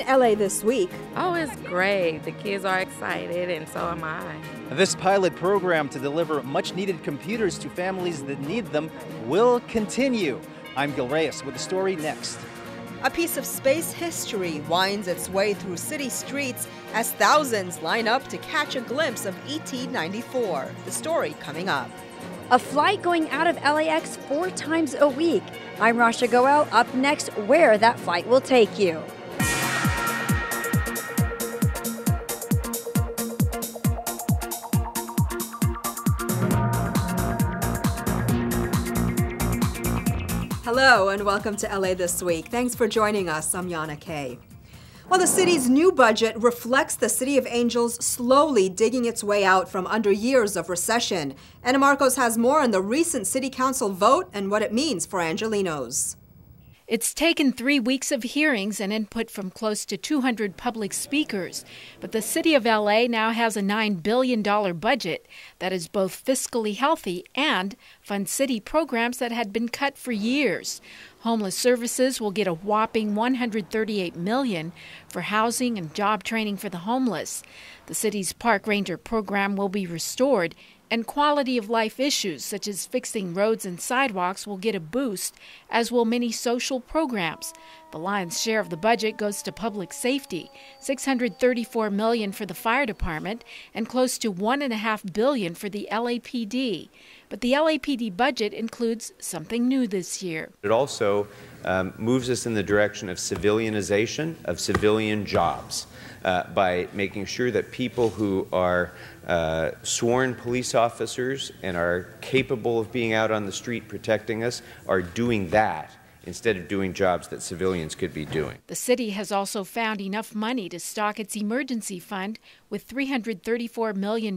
in LA this week. Oh, it's great. The kids are excited, and so am I. This pilot program to deliver much-needed computers to families that need them will continue. I'm Reyes with the story next. A piece of space history winds its way through city streets as thousands line up to catch a glimpse of ET-94. The story coming up. A flight going out of LAX 4 times a week. I'm Rasha Goel. Up next, where that flight will take you. Hello and welcome to LA This Week. Thanks for joining us. I'm Yana Kay. Well, the city's new budget reflects the City of Angels slowly digging its way out from under years of recession. Ana Marcos has more on the recent City Council vote and what it means for Angelenos. It's taken 3 weeks of hearings and input from close to 200 public speakers. But the City of LA now has a $9 billion budget that is both fiscally healthy and funds city programs that had been cut for years. Homeless services will get a whopping $138 million for housing and job training for the homeless. The city's park ranger program will be restored, and quality of life issues such as fixing roads and sidewalks will get a boost, as will many social programs. The lion's share of the budget goes to public safety, $634 million for the fire department and close to $1.5 billion for the LAPD. But the LAPD budget includes something new this year. It also moves us in the direction of civilianization of civilian jobs by making sure that people who are sworn police officers and are capable of being out on the street protecting us are doing that instead of doing jobs that civilians could be doing. The city has also found enough money to stock its emergency fund with $334 million.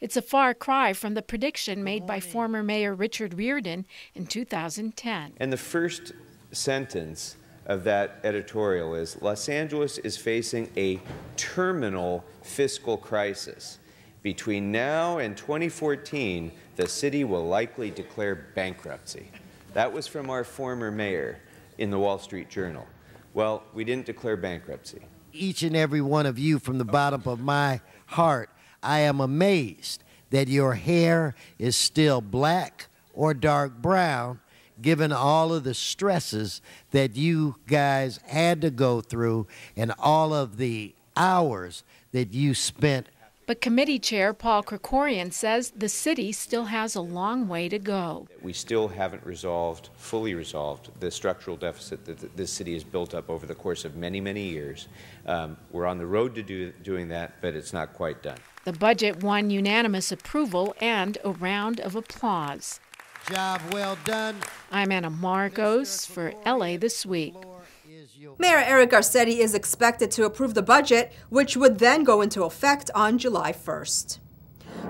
It's a far cry from the prediction made by former Mayor Richard Riordan in 2010. And the first sentence of that editorial is, Los Angeles is facing a terminal fiscal crisis. Between now and 2014, the city will likely declare bankruptcy. That was from our former mayor in the Wall Street Journal. Well, we didn't declare bankruptcy. Each and every one of you, from the bottom of my heart, I am amazed that your hair is still black or dark brown, given all of the stresses that you guys had to go through and all of the hours that you spent. But committee chair Paul Krikorian says the city still has a long way to go. We still haven't fully resolved the structural deficit that this city has built up over the course of many, many years. We're on the road to doing that, but it's not quite done. The budget won unanimous approval and a round of applause. Job well done. I'm Ana Marcos for LA This Week. Mayor Eric Garcetti is expected to approve the budget, which would then go into effect on July 1st.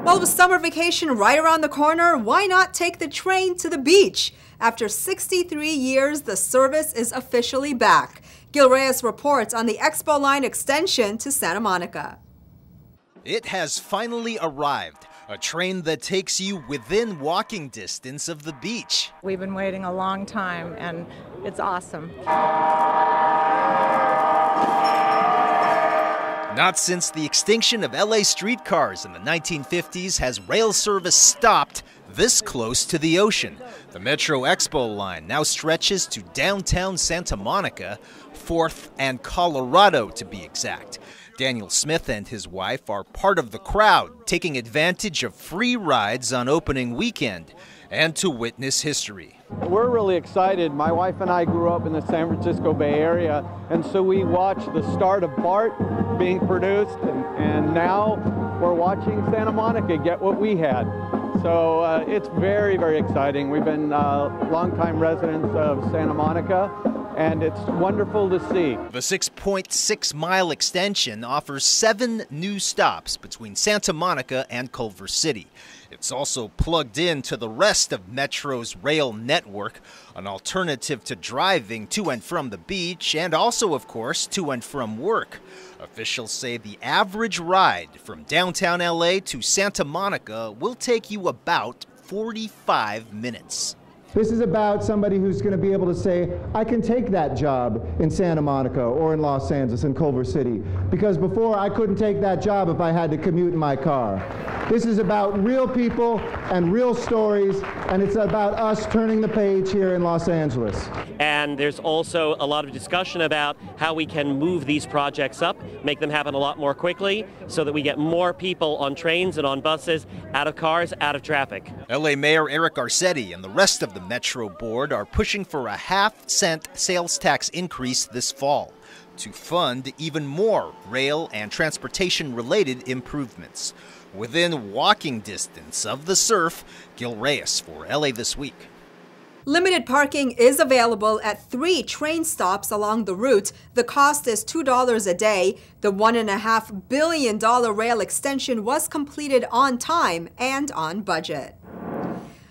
Well, with summer vacation right around the corner, why not take the train to the beach? After 63 years, the service is officially back. Gil Reyes reports on the Expo line extension to Santa Monica. It has finally arrived. A train that takes you within walking distance of the beach. We've been waiting a long time, and it's awesome. Not since the extinction of LA streetcars in the 1950s has rail service stopped this close to the ocean. The Metro Expo line now stretches to downtown Santa Monica, 4th and Colorado to be exact. Daniel Smith and his wife are part of the crowd, taking advantage of free rides on opening weekend and to witness history. We're really excited. My wife and I grew up in the San Francisco Bay Area, and so we watched the start of BART being produced, and now we're watching Santa Monica get what we had. So it's very, very exciting. We've been longtime residents of Santa Monica, and it's wonderful to see. The 6.6-mile extension offers 7 new stops between Santa Monica and Culver City. It's also plugged in to the rest of Metro's rail network, an alternative to driving to and from the beach and also, of course, to and from work. Officials say the average ride from downtown LA to Santa Monica will take you about 45 minutes. This is about somebody who's going to be able to say, I can take that job in Santa Monica or in Los Angeles, in Culver City, because before I couldn't take that job if I had to commute in my car. This is about real people and real stories, and it's about us turning the page here in Los Angeles. And there's also a lot of discussion about how we can move these projects up, make them happen a lot more quickly, so that we get more people on trains and on buses, out of cars, out of traffic. LA Mayor Aer Garcetti and the rest of the Metro Board are pushing for a half-cent sales tax increase this fall to fund even more rail and transportation-related improvements. Within walking distance of the surf, Gil Reyes for LA This Week. Limited parking is available at 3 train stops along the route. The cost is $2 a day. The $1.5 billion rail extension was completed on time and on budget.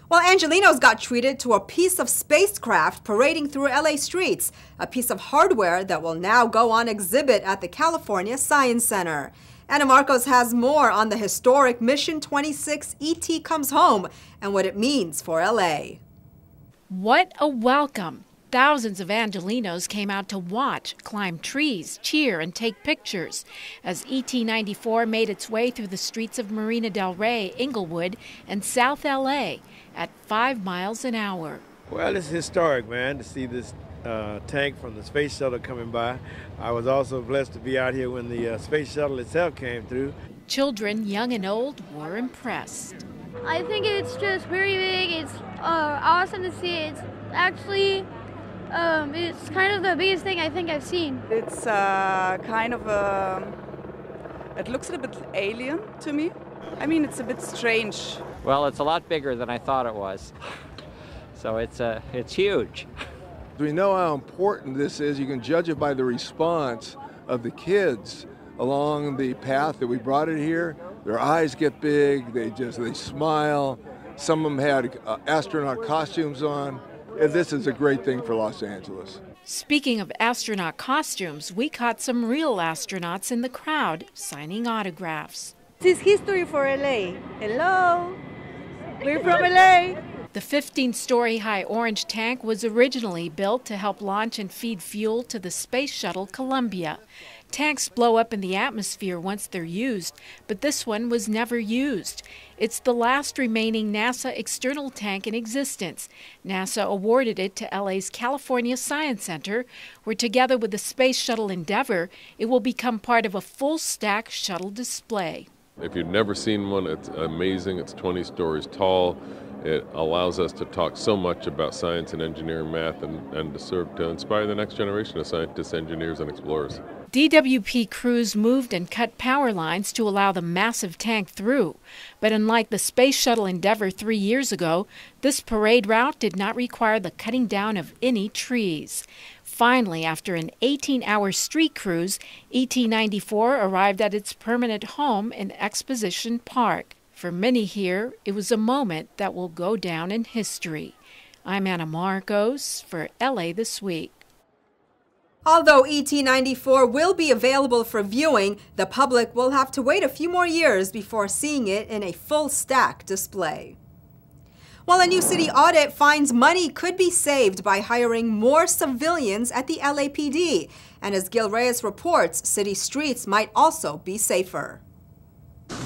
Well, Angelenos got treated to a piece of spacecraft parading through LA streets, a piece of hardware that will now go on exhibit at the California Science Center. Ana Marcos has more on the historic Mission 26 ET Comes Home and what it means for LA. What a welcome! Thousands of Angelenos came out to watch, climb trees, cheer, and take pictures as ET-94 made its way through the streets of Marina del Rey, Inglewood, and South LA at 5 miles an hour. Well, it's historic, man, to see this tank from the space shuttle coming by. I was also blessed to be out here when the space shuttle itself came through. Children, young and old, were impressed. I think it's just very big. It's awesome to see. It's actually, it's kind of the biggest thing I think I've seen. It's kind of it looks a little bit alien to me. I mean, it's a bit strange. Well, it's a lot bigger than I thought it was. So it's huge. We know how important this is. You can judge it by the response of the kids along the path that we brought it here. Their eyes get big, they smile. Some of them had astronaut costumes on. This is a great thing for Los Angeles. Speaking of astronaut costumes, we caught some real astronauts in the crowd signing autographs. This is history for LA. Hello, we're from LA. The 15-story high orange tank was originally built to help launch and feed fuel to the space shuttle Columbia. Tanks blow up in the atmosphere once they're used, but this one was never used. It's the last remaining NASA external tank in existence. NASA awarded it to LA's California Science Center, where together with the Space Shuttle Endeavour, it will become part of a full-stack shuttle display. If you've never seen one, it's amazing. It's 20 stories tall. It allows us to talk so much about science and engineering, math, and to serve to inspire the next generation of scientists, engineers, and explorers. DWP crews moved and cut power lines to allow the massive tank through. But unlike the Space Shuttle Endeavour 3 years ago, this parade route did not require the cutting down of any trees. Finally, after an 18-hour street cruise, ET-94 arrived at its permanent home in Exposition Park. For many here, it was a moment that will go down in history. I'm Ana Marcos for LA This Week. Although ET-94 will be available for viewing, the public will have to wait a few more years before seeing it in a full-stack display. While a new city audit finds money could be saved by hiring more civilians at the LAPD. And as Gil Reyes reports, city streets might also be safer.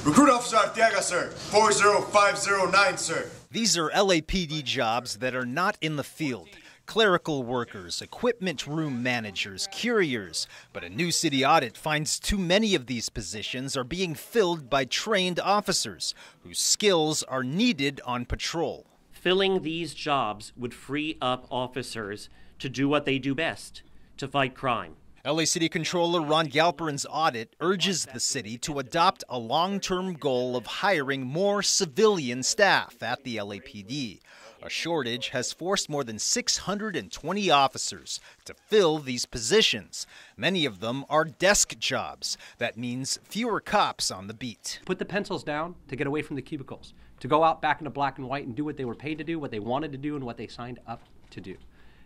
Recruit Officer Arteaga, sir. 40509, sir. These are LAPD jobs that are not in the field. Clerical workers, equipment room managers, couriers. But a new city audit finds too many of these positions are being filled by trained officers whose skills are needed on patrol. Filling these jobs would free up officers to do what they do best, to fight crime. LA City Controller Ron Galperin's audit urges the city to adopt a long-term goal of hiring more civilian staff at the LAPD. A shortage has forced more than 620 officers to fill these positions. Many of them are desk jobs. That means fewer cops on the beat. Put the pencils down to get away from the cubicles, to go out back into black and white and do what they were paid to do, what they wanted to do, and what they signed up to do.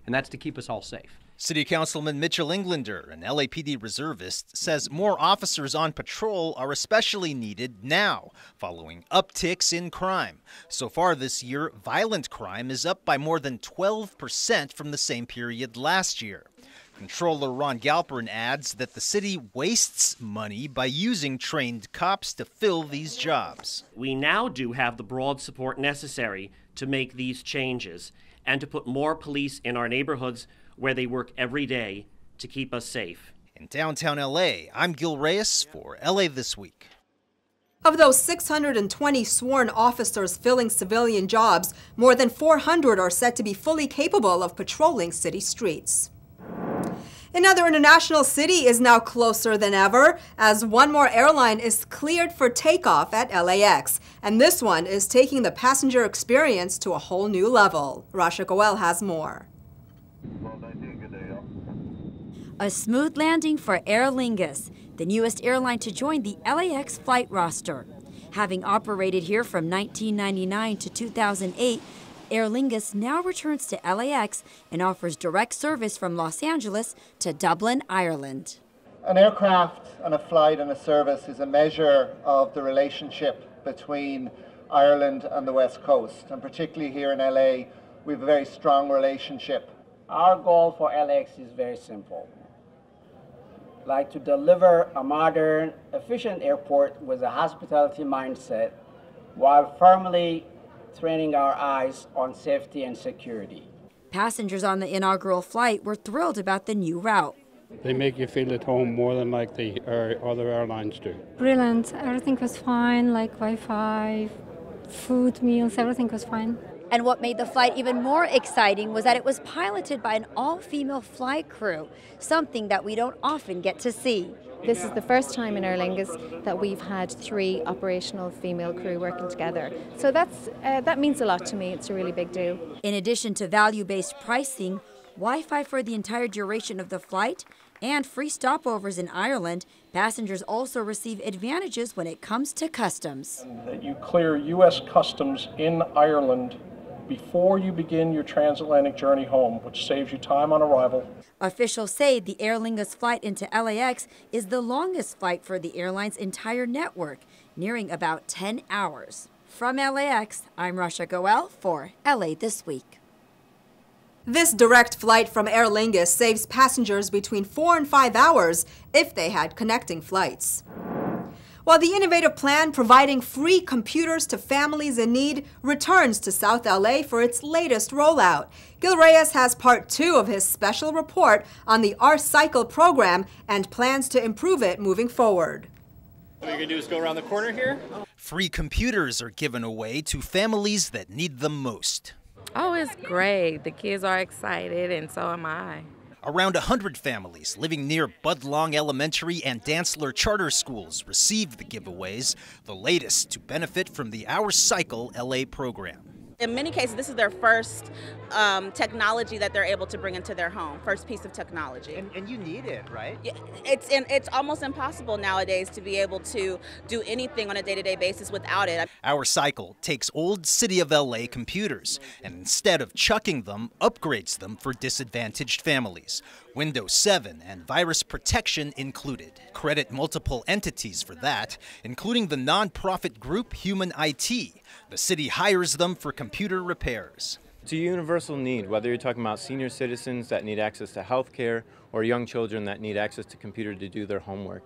And that's to keep us all safe. City Councilman Mitchell Englander, an LAPD reservist, says more officers on patrol are especially needed now, following upticks in crime. So far this year, violent crime is up by more than 12% from the same period last year. Controller Ron Galperin adds that the city wastes money by using trained cops to fill these jobs. We now do have the broad support necessary to make these changes and to put more police in our neighborhoods where they work every day to keep us safe. In downtown LA, I'm Gil Reyes for LA This Week. Of those 620 sworn officers filling civilian jobs, more than 400 are said to be fully capable of patrolling city streets. Another international city is now closer than ever, as one more airline is cleared for takeoff at LAX. And this one is taking the passenger experience to a whole new level. Rasha Goel has more. A smooth landing for Aer Lingus, the newest airline to join the LAX flight roster. Having operated here from 1999 to 2008, Aer Lingus now returns to LAX and offers direct service from Los Angeles to Dublin, Ireland. An aircraft and a flight and a service is a measure of the relationship between Ireland and the West Coast, and particularly here in LA, we have a very strong relationship. Our goal for LAX is very simple. Like to deliver a modern, efficient airport with a hospitality mindset while firmly training our eyes on safety and security. Passengers on the inaugural flight were thrilled about the new route. They make you feel at home more than like the other airlines do. Brilliant. Everything was fine, like Wi-Fi, food, meals, everything was fine. And what made the flight even more exciting was that it was piloted by an all-female flight crew, something that we don't often get to see. This is the first time in Aer Lingus that we've had 3 operational female crew working together. So that means a lot to me. It's a really big deal. In addition to value-based pricing, Wi-Fi for the entire duration of the flight, and free stopovers in Ireland, passengers also receive advantages when it comes to customs. That you clear U.S. customs in Ireland before you begin your transatlantic journey home, which saves you time on arrival. Officials say the Aer Lingus flight into LAX is the longest flight for the airline's entire network, nearing about 10 hours. From LAX, I'm Rasha Goel for LA This Week. This direct flight from Aer Lingus saves passengers between 4 and 5 hours if they had connecting flights. While the innovative plan providing free computers to families in need returns to South LA for its latest rollout, Gil Reyes has part 2 of his special report on the R-Cycle program and plans to improve it moving forward. What you're going to do is go around the corner here. Free computers are given away to families that need them most. Oh, it's great. The kids are excited, and so am I. Around 100 families living near Budlong Elementary and Dantzler Charter Schools received the giveaways, the latest to benefit from the Our Cycle LA program. In many cases, this is their first technology that they're able to bring into their home, first piece of technology. And you need it, right? Yeah, it's almost impossible nowadays to be able to do anything on a day-to-day basis without it. Our Cycle takes old City of LA computers and instead of chucking them, upgrades them for disadvantaged families. Windows 7 and virus protection included. Credit multiple entities for that, including the nonprofit group Human IT. The city hires them for computer repairs. It's a universal need, whether you're talking about senior citizens that need access to health care or young children that need access to computer to do their homework.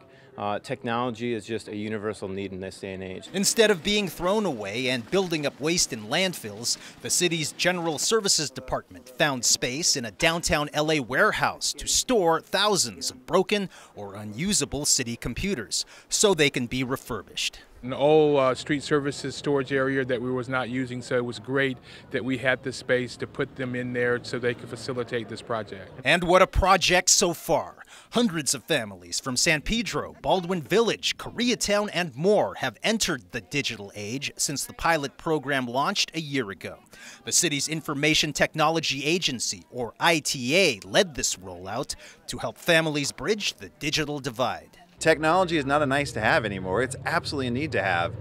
Technology is just a universal need in this day and age. Instead of being thrown away and building up waste in landfills, the city's General Services Department found space in a downtown LA warehouse to store thousands of broken or unusable city computers so they can be refurbished. An old street services storage area that we was not using, so it was great that we had the space to put them in there so they could facilitate this project. And what a project so far. Hundreds of families from San Pedro, Baldwin Village, Koreatown, and more have entered the digital age since the pilot program launched a year ago. The city's Information Technology Agency, or ITA, led this rollout to help families bridge the digital divide. technology is not a nice to have anymore. It's absolutely a need to have.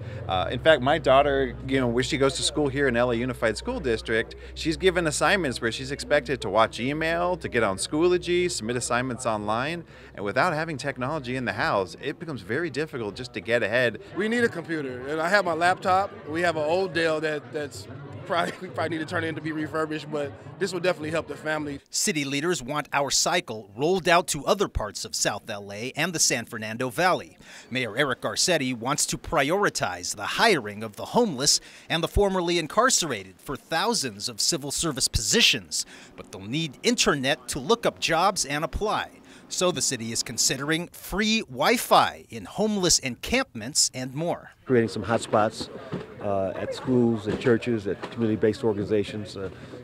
In fact, my daughter, when she goes to school here in LA Unified School District, she's given assignments where she's expected to watch email, to get on Schoology, submit assignments online, and without having technology in the house, it becomes very difficult just to get ahead. We need a computer, and I have my laptop. We have an old Dell that's we probably need to turn it in to be refurbished, but this will definitely help the family. City leaders want Our Cycle rolled out to other parts of South LA and the San Fernando Valley. Mayor Eric Garcetti wants to prioritize the hiring of the homeless and the formerly incarcerated for thousands of civil service positions, but they'll need internet to look up jobs and apply. So the city is considering free Wi-Fi in homeless encampments and more. Creating some hotspots at schools, at churches, at community-based organizations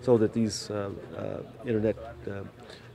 so that these internet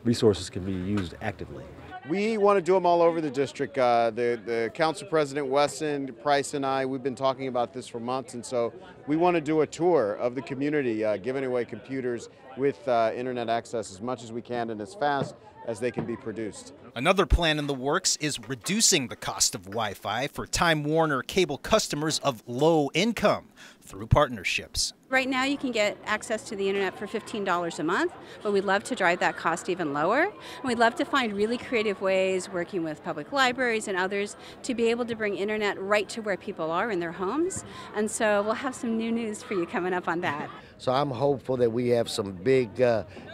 resources can be used actively. We want to do them all over the district. The Council President Weston, Price, and I, we've been talking about this for months, and so we want to do a tour of the community, giving away computers with internet access as much as we can and as fast as they can be produced. Another plan in the works is reducing the cost of Wi-Fi for Time Warner cable customers of low income through partnerships. Right now you can get access to the internet for $15 a month, but we'd love to drive that cost even lower. And we'd love to find really creative ways, working with public libraries and others, to be able to bring internet right to where people are in their homes. And so we'll have some new news for you coming up on that. So I'm hopeful that we have some big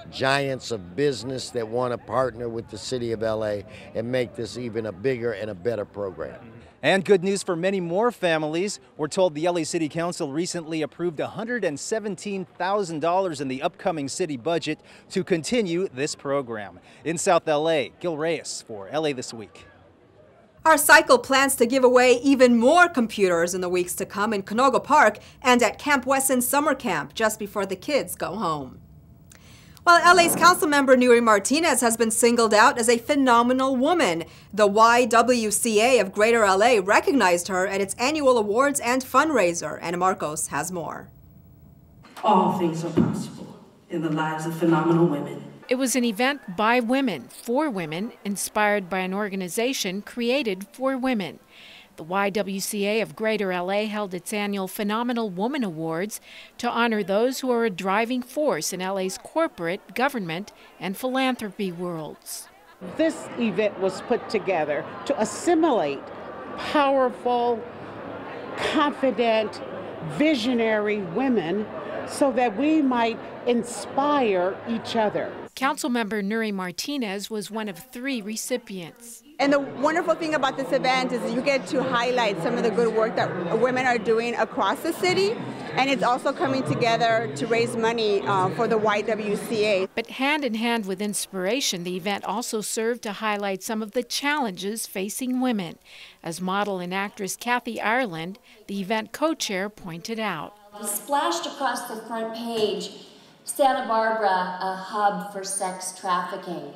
giants of business that want to partner with the City of LA and make this even a bigger and a better program. And good news for many more families. We're told the LA City Council recently approved $117,000 in the upcoming city budget to continue this program. In South LA, Reyes for LA This Week. Our Cycle plans to give away even more computers in the weeks to come in Canoga Park and at Camp Wesson Summer Camp just before the kids go home. While LA's councilmember Nuri Martinez has been singled out as a phenomenal woman, the YWCA of Greater LA recognized her at its annual awards and fundraiser. Anna Marcos has more. All things are possible in the lives of phenomenal women. It was an event by women, for women, inspired by an organization created for women. The YWCA of Greater LA held its annual Phenomenal Woman Awards to honor those who are a driving force in LA's corporate, government, and philanthropy worlds. This event was put together to assimilate powerful, confident, visionary women so that we might inspire each other. Councilmember Nuri Martinez was one of 3 recipients. And the wonderful thing about this event is that you get to highlight some of the good work that women are doing across the city, and it's also coming together to raise money for the YWCA. But hand in hand with inspiration, the event also served to highlight some of the challenges facing women. As model and actress Kathy Ireland, the event co-chair, pointed out. Splashed across the front page, Santa Barbara, a hub for sex trafficking.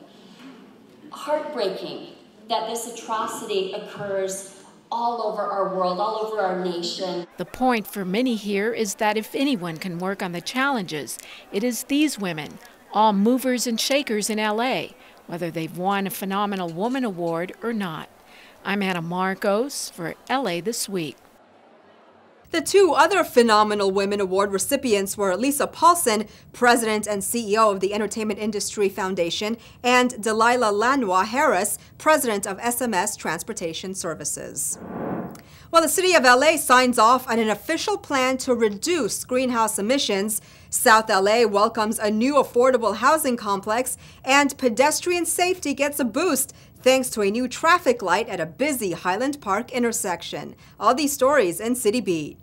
Heartbreaking that this atrocity occurs all over our world, all over our nation. The point for many here is that if anyone can work on the challenges, it is these women, all movers and shakers in LA, whether they've won a Phenomenal Woman Award or not. I'm Anna Marcos for LA This Week. The 2 other Phenomenal Women Award recipients were Lisa Paulson, President and CEO of the Entertainment Industry Foundation, and Delilah Lanois Harris, President of SMS Transportation Services. While the City of LA signs off on an official plan to reduce greenhouse emissions, South LA welcomes a new affordable housing complex, and pedestrian safety gets a boost thanks to a new traffic light at a busy Highland Park intersection. All these stories in Citybeat.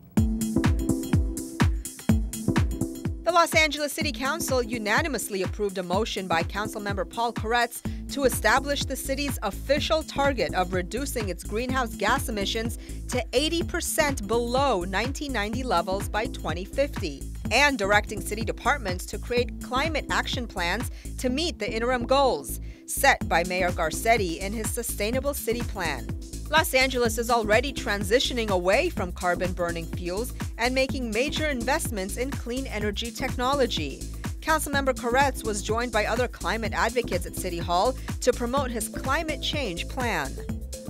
The Los Angeles City Council unanimously approved a motion by Councilmember Paul Koretz to establish the city's official target of reducing its greenhouse gas emissions to 80% below 1990 levels by 2050, and directing city departments to create climate action plans to meet the interim goals set by Mayor Garcetti in his Sustainable City Plan. Los Angeles is already transitioning away from carbon-burning fuels and making major investments in clean energy technology. Councilmember Koretz was joined by other climate advocates at City Hall to promote his climate change plan.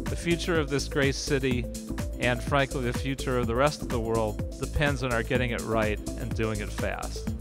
The future of this great city, and frankly the future of the rest of the world, depends on our getting it right and doing it fast.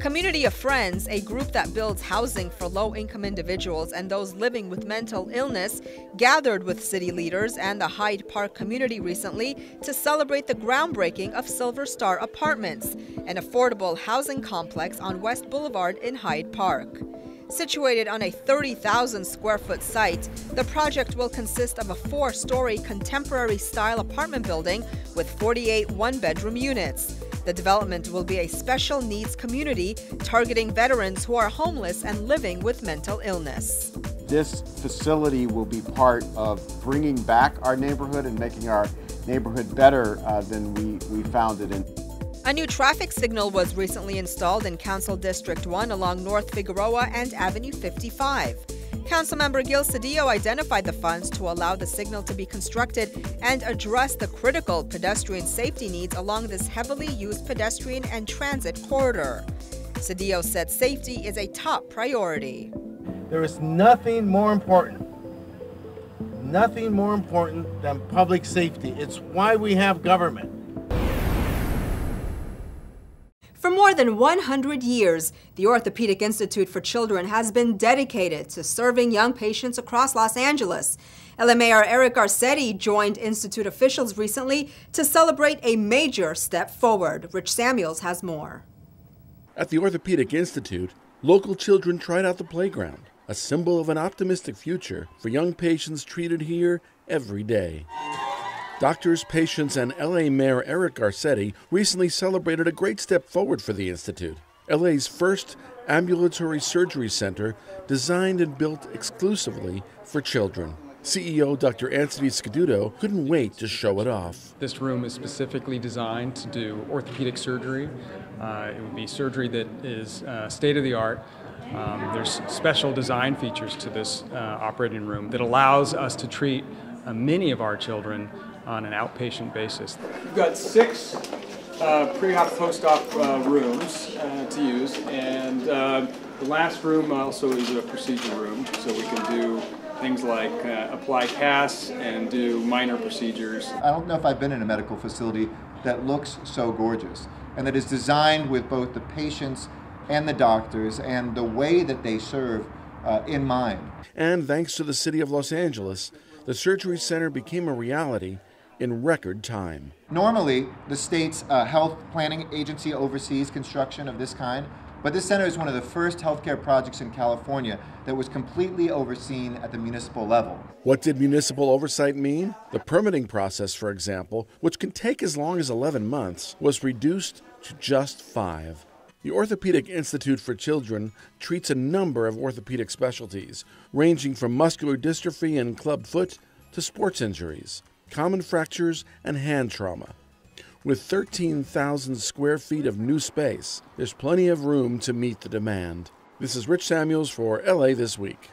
Community of Friends, a group that builds housing for low-income individuals and those living with mental illness, gathered with city leaders and the Hyde Park community recently to celebrate the groundbreaking of Silver Star Apartments, an affordable housing complex on West Boulevard in Hyde Park. Situated on a 30,000 square foot site, the project will consist of a 4-story contemporary-style apartment building with 48 one-bedroom units. The development will be a special needs community targeting veterans who are homeless and living with mental illness. This facility will be part of bringing back our neighborhood and making our neighborhood better than we found it in. A new traffic signal was recently installed in Council District 1 along North Figueroa and Avenue 55. Councilmember Gil Cedillo identified the funds to allow the signal to be constructed and address the critical pedestrian safety needs along this heavily used pedestrian and transit corridor. Cedillo said safety is a top priority. There is nothing more important than public safety. It's why we have government. For more than 100 years, the Orthopedic Institute for Children has been dedicated to serving young patients across Los Angeles. LA Mayor Eric Garcetti joined Institute officials recently to celebrate a major step forward. Rich Samuels has more. At the Orthopedic Institute, local children tried out the playground, a symbol of an optimistic future for young patients treated here every day. Doctors, patients, and LA Mayor Eric Garcetti recently celebrated a great step forward for the Institute, LA's first ambulatory surgery center designed and built exclusively for children. CEO Dr. Anthony Scaduto couldn't wait to show it off. This room is specifically designed to do orthopedic surgery. It would be surgery that is state-of-the-art. There's special design features to this operating room that allows us to treat many of our children on an outpatient basis. We've got 6 pre-op, post-op rooms to use, and the last room also is a procedure room, so we can do things like apply casts and do minor procedures. I don't know if I've been in a medical facility that looks so gorgeous and that is designed with both the patients and the doctors and the way that they serve in mind. And thanks to the City of Los Angeles, the surgery center became a reality in record time. Normally, the state's health planning agency oversees construction of this kind, but this center is one of the first healthcare projects in California that was completely overseen at the municipal level. What did municipal oversight mean? The permitting process, for example, which can take as long as 11 months, was reduced to just 5. The Orthopedic Institute for Children treats a number of orthopedic specialties, ranging from muscular dystrophy and club foot to sports injuries, common fractures, and hand trauma. With 13,000 square feet of new space, there's plenty of room to meet the demand. This is Rich Samuels for LA This Week.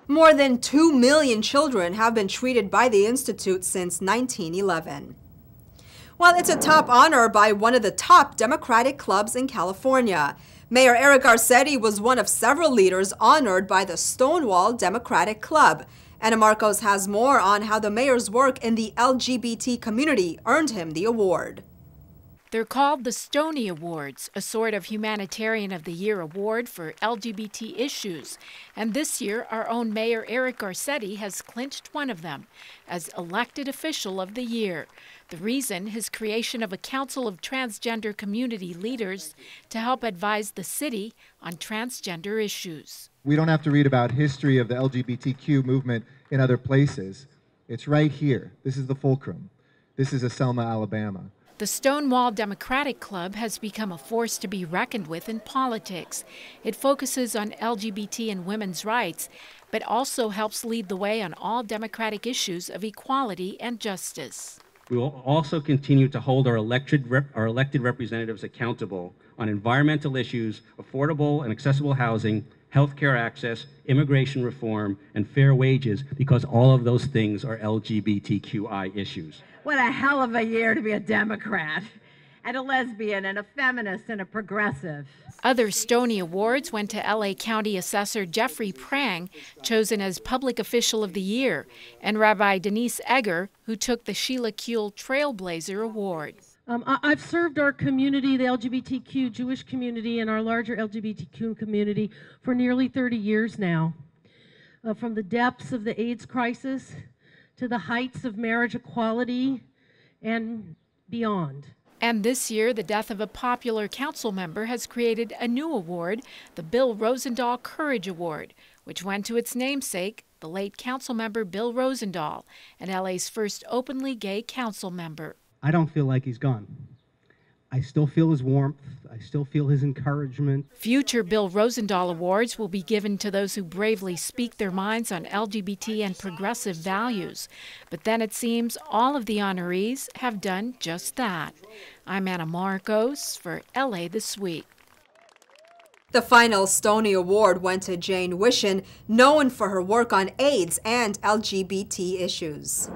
More than 2 million children have been treated by the Institute since 1911. Well, it's a top honor by one of the top Democratic clubs in California. Mayor Eric Garcetti was one of several leaders honored by the Stonewall Democratic Club. Anna Marcos has more on how the mayor's work in the LGBT community earned him the award. They're called the Stoney Awards, a sort of Humanitarian of the Year award for LGBT issues. And this year, our own Mayor Eric Garcetti has clinched one of them as Elected Official of the Year. The reason, his creation of a council of transgender community leaders to help advise the city on transgender issues. We don't have to read about history of the LGBTQ movement in other places. It's right here. This is the fulcrum. This is Selma, Alabama. The Stonewall Democratic Club has become a force to be reckoned with in politics. It focuses on LGBT and women's rights, but also helps lead the way on all democratic issues of equality and justice. We will also continue to hold our elected representatives accountable on environmental issues, affordable and accessible housing, healthcare access, immigration reform, and fair wages, because all of those things are LGBTQI issues. What a hell of a year to be a Democrat. and a lesbian and a feminist and a progressive. Other Stony Awards went to LA County Assessor Jeffrey Prang, chosen as Public Official of the Year, and Rabbi Denise Egger, who took the Sheila Kuehl Trailblazer Award. I've served our community, the LGBTQ Jewish community, and our larger LGBTQ community for nearly 30 years now. From the depths of the AIDS crisis to the heights of marriage equality and beyond. And this year, the death of a popular council member has created a new award, the Bill Rosendahl Courage Award, which went to its namesake, the late council member Bill Rosendahl, and LA's first openly gay council member. I don't feel like he's gone. I still feel his warmth. I still feel his encouragement. Future Bill Rosendahl Awards will be given to those who bravely speak their minds on LGBT and progressive values. But then it seems all of the honorees have done just that. I'm Anna Marcos for LA This Week. The final Stony Award went to Jane Wishin, known for her work on AIDS and LGBT issues.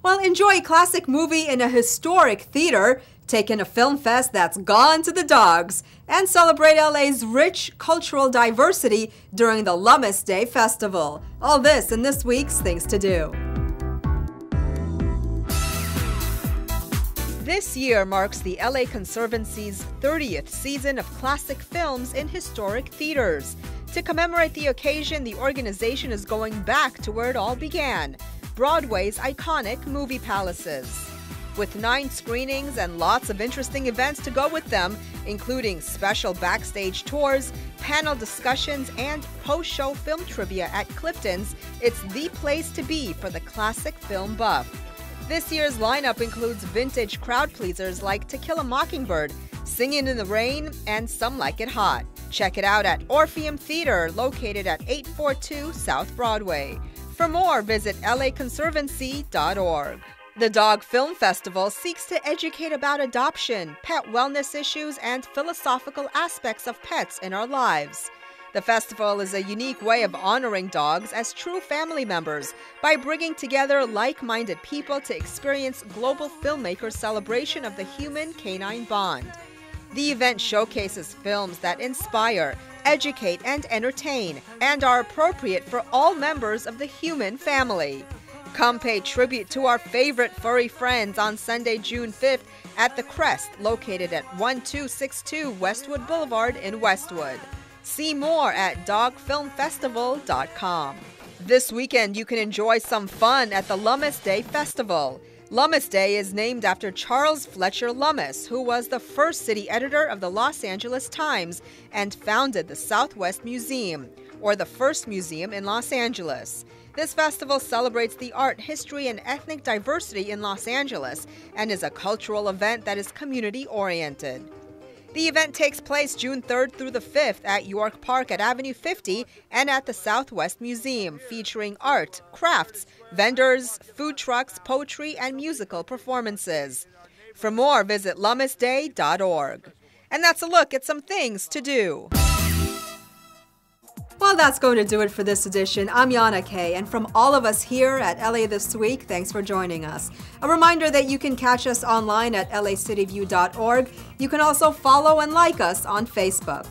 Well, enjoy a classic movie in a historic theater, take in a film fest that's gone to the dogs, and celebrate LA's rich cultural diversity during the Lummis Day Festival. All this in this week's Things to Do. This year marks the LA Conservancy's 30th season of classic films in historic theaters. To commemorate the occasion, the organization is going back to where it all began, Broadway's iconic movie palaces. With 9 screenings and lots of interesting events to go with them, including special backstage tours, panel discussions, and post-show film trivia at Clifton's, it's the place to be for the classic film buff. This year's lineup includes vintage crowd pleasers like To Kill a Mockingbird, Singin' in the Rain, and Some Like It Hot. Check it out at Orpheum Theater, located at 842 South Broadway. For more, visit laconservancy.org. The Dog Film Festival seeks to educate about adoption, pet wellness issues, and philosophical aspects of pets in our lives. The festival is a unique way of honoring dogs as true family members by bringing together like-minded people to experience global filmmakers' celebration of the human-canine bond. The event showcases films that inspire, educate, and entertain, and are appropriate for all members of the human family. Come pay tribute to our favorite furry friends on Sunday, June 5th at The Crest, located at 1262 Westwood Boulevard in Westwood. See more at dogfilmfestival.com. This weekend, you can enjoy some fun at the Lummis Day Festival. Lummis Day is named after Charles Fletcher Lummis, who was the first city editor of the Los Angeles Times and founded the Southwest Museum, or the first museum in Los Angeles. This festival celebrates the art, history, and ethnic diversity in Los Angeles and is a cultural event that is community-oriented. The event takes place June 3rd through the 5th at York Park at Avenue 50 and at the Southwest Museum, featuring art, crafts, vendors, food trucks, poetry, and musical performances. For more, visit lummisday.org. And that's a look at some things to do. Well, that's going to do it for this edition. I'm Yana Kay, and from all of us here at LA This Week, thanks for joining us. A reminder that you can catch us online at lacityview.org. You can also follow and like us on Facebook.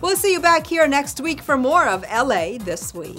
We'll see you back here next week for more of LA This Week.